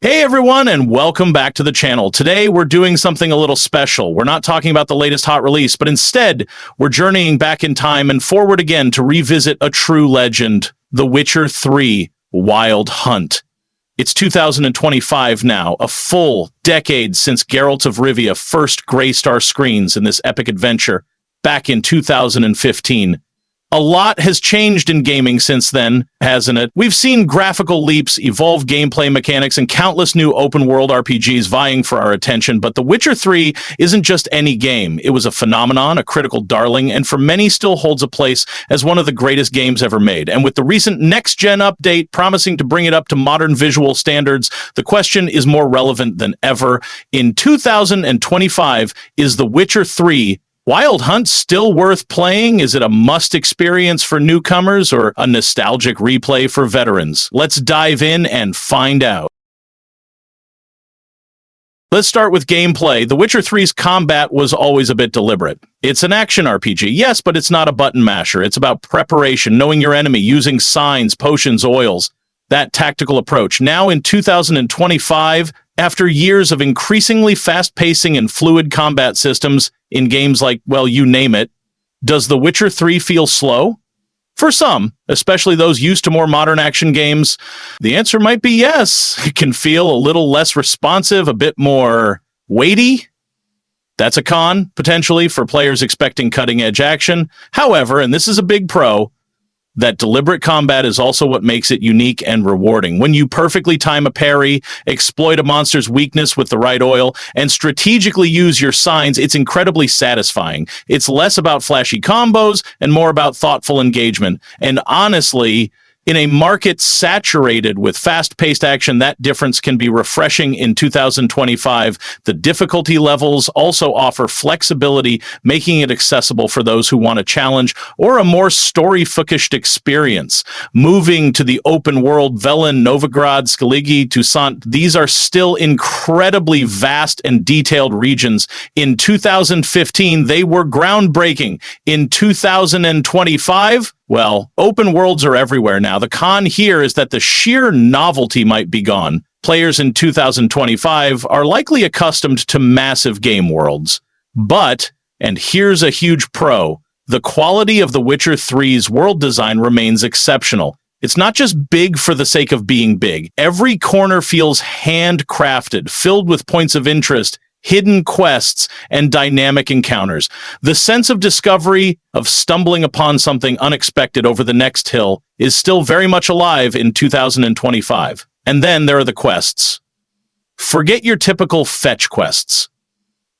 Hey everyone, and welcome back to the channel. Today we're doing something a little special. We're not talking about the latest hot release, but instead we're journeying back in time and forward again to revisit a true legend, The Witcher 3: Wild Hunt. It's 2025 now, a full decade since Geralt of Rivia first graced our screens in this epic adventure back in 2015. A lot has changed in gaming since then, hasn't it? We've seen graphical leaps, evolved gameplay mechanics, and countless new open-world RPGs vying for our attention, but The Witcher 3 isn't just any game. It was a phenomenon, a critical darling, and for many still holds a place as one of the greatest games ever made. And with the recent next-gen update promising to bring it up to modern visual standards, the question is more relevant than ever. In 2025, is The Witcher 3 Wild Hunt still worth playing? Is it a must experience for newcomers or a nostalgic replay for veterans? Let's dive in and find out. Let's start with gameplay. The Witcher 3's combat was always a bit deliberate. It's an action RPG, yes, but it's not a button masher. It's about preparation, knowing your enemy, using signs, potions, oils, that tactical approach. Now in 2025, after years of increasingly fast-pacing and fluid combat systems in games like, well, you name it, does The Witcher 3 feel slow? For some, especially those used to more modern action games, the answer might be yes. It can feel a little less responsive, a bit more weighty. That's a con, potentially, for players expecting cutting-edge action. However, and this is a big pro, that deliberate combat is also what makes it unique and rewarding. When you perfectly time a parry, exploit a monster's weakness with the right oil, and strategically use your signs, it's incredibly satisfying. It's less about flashy combos and more about thoughtful engagement. And honestly, in a market saturated with fast-paced action, that difference can be refreshing in 2025. The difficulty levels also offer flexibility, making it accessible for those who want a challenge or a more story-focused experience. Moving to the open-world Velen, Novigrad, Skellige, Toussaint, these are still incredibly vast and detailed regions. In 2015, they were groundbreaking. In 2025, well, open worlds are everywhere now. The con here is that the sheer novelty might be gone. Players in 2025 are likely accustomed to massive game worlds. But, and here's a huge pro, the quality of The Witcher 3's world design remains exceptional. It's not just big for the sake of being big. Every corner feels handcrafted, filled with points of interest, hidden quests, and dynamic encounters. The sense of discovery, of stumbling upon something unexpected over the next hill, is still very much alive in 2025. And then there are the quests. Forget your typical fetch quests.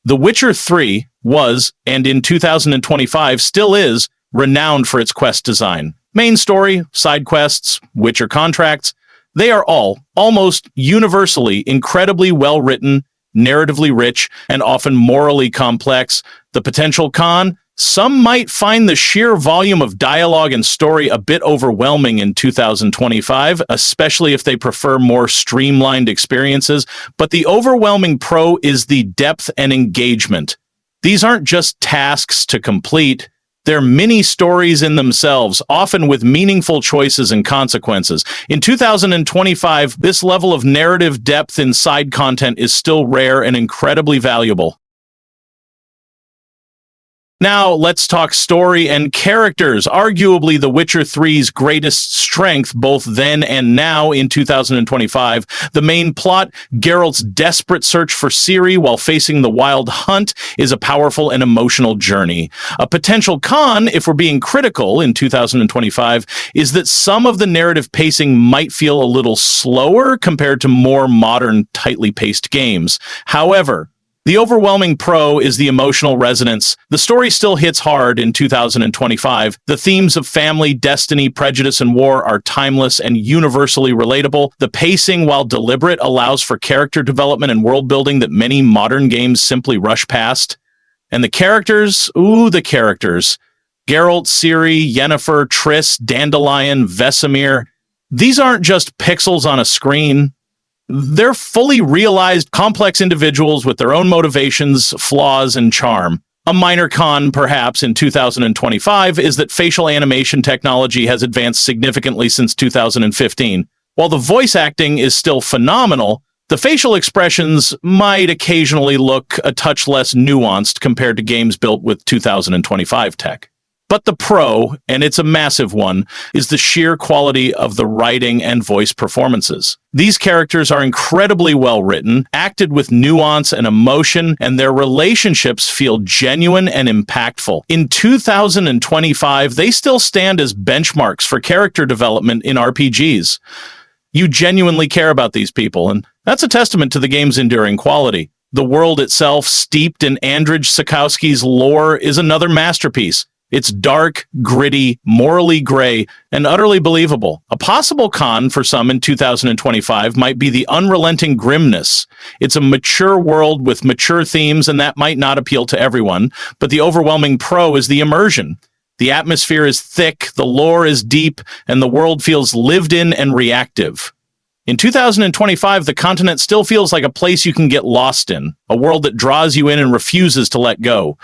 The Witcher 3 was, and in 2025 still is, renowned for its quest design. Main story, side quests, Witcher contracts, they are all, almost universally, incredibly well-written, narratively rich, and often morally complex. The potential con? Some might find the sheer volume of dialogue and story a bit overwhelming in 2025, especially if they prefer more streamlined experiences. But the overwhelming pro is the depth and engagement. These aren't just tasks to complete. They're mini-stories in themselves, often with meaningful choices and consequences. In 2025, this level of narrative depth in side content is still rare and incredibly valuable. Now, let's talk story and characters. Arguably, The Witcher 3's greatest strength, both then and now in 2025. The main plot, Geralt's desperate search for Ciri while facing the Wild Hunt, is a powerful and emotional journey. A potential con, if we're being critical in 2025, is that some of the narrative pacing might feel a little slower compared to more modern, tightly paced games. However, the overwhelming pro is the emotional resonance. The story still hits hard in 2025. The themes of family, destiny, prejudice, and war are timeless and universally relatable. The pacing, while deliberate, allows for character development and world building that many modern games simply rush past. And the characters, the characters. Geralt, Ciri, Yennefer, Triss, Dandelion, Vesemir. These aren't just pixels on a screen. They're fully realized, complex individuals with their own motivations, flaws, and charm. A minor con, perhaps, in 2025 is that facial animation technology has advanced significantly since 2015. While the voice acting is still phenomenal, The facial expressions might occasionally look a touch less nuanced compared to games built with 2025 tech. But the pro, and it's a massive one, is the sheer quality of the writing and voice performances. These characters are incredibly well written, acted with nuance and emotion, and their relationships feel genuine and impactful. In 2025, they still stand as benchmarks for character development in RPGs. You genuinely care about these people, and that's a testament to the game's enduring quality. The world itself, steeped in Andrzej Sapkowski's lore, is another masterpiece. It's dark, gritty, morally gray, and utterly believable. A possible con for some in 2025 might be the unrelenting grimness. It's a mature world with mature themes, and that might not appeal to everyone, but the overwhelming pro is the immersion. The atmosphere is thick, the lore is deep, and the world feels lived in and reactive. In 2025, the continent still feels like a place you can get lost in, a world that draws you in and refuses to let go.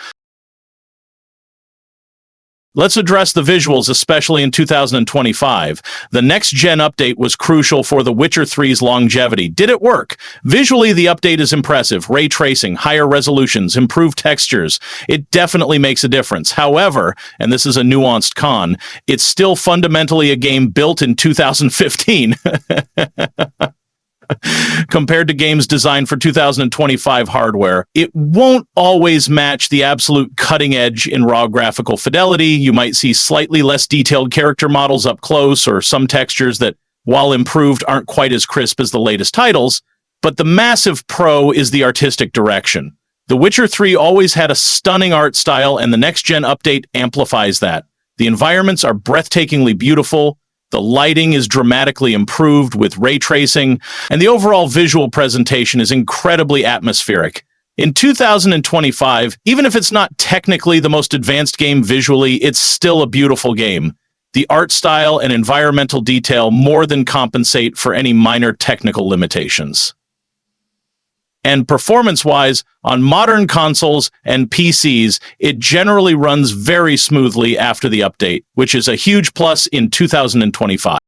Let's address the visuals, especially in 2025. The next-gen update was crucial for The Witcher 3's longevity. Did it work? Visually, the update is impressive. Ray tracing, higher resolutions, improved textures. It definitely makes a difference. However, and this is a nuanced con, it's still fundamentally a game built in 2015. Compared to games designed for 2025 hardware, it won't always match the absolute cutting edge in raw graphical fidelity. You might see slightly less detailed character models up close, or some textures that, while improved, aren't quite as crisp as the latest titles. But the massive pro is the artistic direction. The Witcher 3 always had a stunning art style, and the next-gen update amplifies that. The environments are breathtakingly beautiful. The lighting is dramatically improved with ray tracing, and the overall visual presentation is incredibly atmospheric. In 2025, even if it's not technically the most advanced game visually, it's still a beautiful game. The art style and environmental detail more than compensate for any minor technical limitations. And performance-wise, on modern consoles and PCs, it generally runs very smoothly after the update, which is a huge plus in 2025.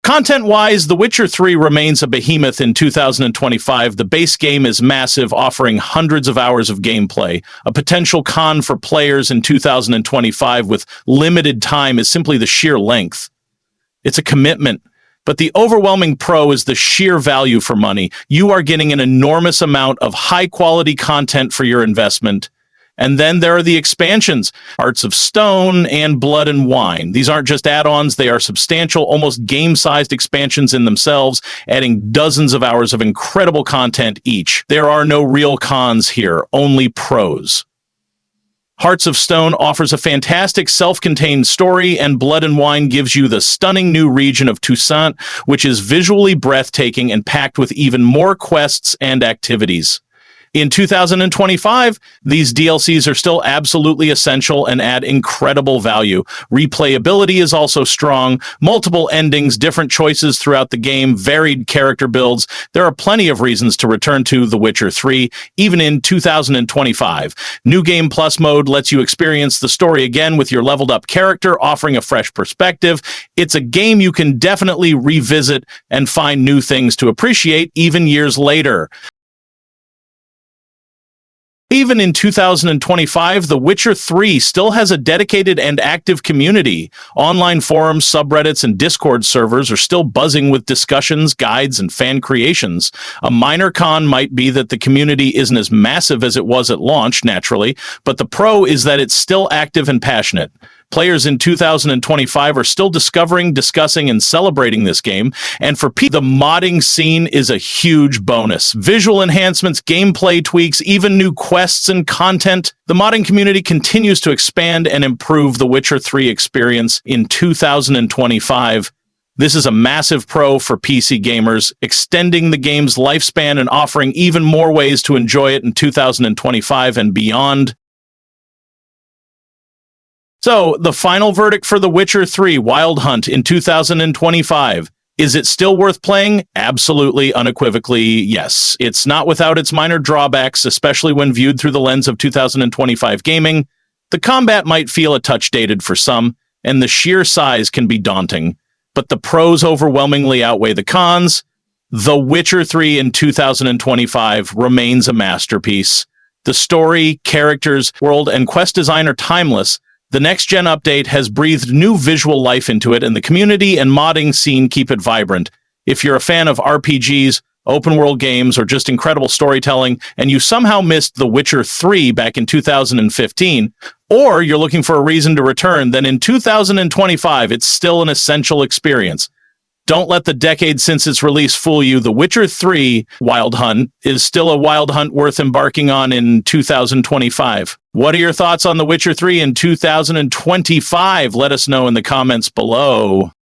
Content-wise, The Witcher 3 remains a behemoth in 2025. The base game is massive, offering hundreds of hours of gameplay. A potential con for players in 2025 with limited time is simply the sheer length. It's a commitment. But the overwhelming pro is the sheer value for money. You are getting an enormous amount of high-quality content for your investment. And then there are the expansions, Hearts of Stone and Blood and Wine. These aren't just add-ons, they are substantial, almost game-sized expansions in themselves, adding dozens of hours of incredible content each. There are no real cons here, only pros. Hearts of Stone offers a fantastic self-contained story, and Blood and Wine gives you the stunning new region of Toussaint, which is visually breathtaking and packed with even more quests and activities. In 2025, these DLCs are still absolutely essential and add incredible value. Replayability is also strong, multiple endings, different choices throughout the game, varied character builds. There are plenty of reasons to return to The Witcher 3, even in 2025. New Game Plus mode lets you experience the story again with your leveled up character, offering a fresh perspective. It's a game you can definitely revisit and find new things to appreciate even years later. Even in 2025, The Witcher 3 still has a dedicated and active community. Online forums, subreddits, and Discord servers are still buzzing with discussions, guides, and fan creations. A minor con might be that the community isn't as massive as it was at launch, naturally, but the pro is that it's still active and passionate. Players in 2025 are still discovering, discussing, and celebrating this game, and for people, the modding scene is a huge bonus. Visual enhancements, gameplay tweaks, even new quests and content. The modding community continues to expand and improve the Witcher 3 experience in 2025. This is a massive pro for PC gamers, extending the game's lifespan and offering even more ways to enjoy it in 2025 and beyond. So, the final verdict for The Witcher 3 Wild Hunt in 2025. Is it still worth playing? Absolutely, unequivocally, yes. It's not without its minor drawbacks, especially when viewed through the lens of 2025 gaming. The combat might feel a touch dated for some, and the sheer size can be daunting. But the pros overwhelmingly outweigh the cons. The Witcher 3 in 2025 remains a masterpiece. The story, characters, world, and quest design are timeless. The next-gen update has breathed new visual life into it, and the community and modding scene keep it vibrant. If you're a fan of RPGs, open-world games, or just incredible storytelling, and you somehow missed The Witcher 3 back in 2015, or you're looking for a reason to return, then in 2025, it's still an essential experience. Don't let the decade since its release fool you. The Witcher 3 Wild Hunt is still a wild hunt worth embarking on in 2025. What are your thoughts on The Witcher 3 in 2025? Let us know in the comments below.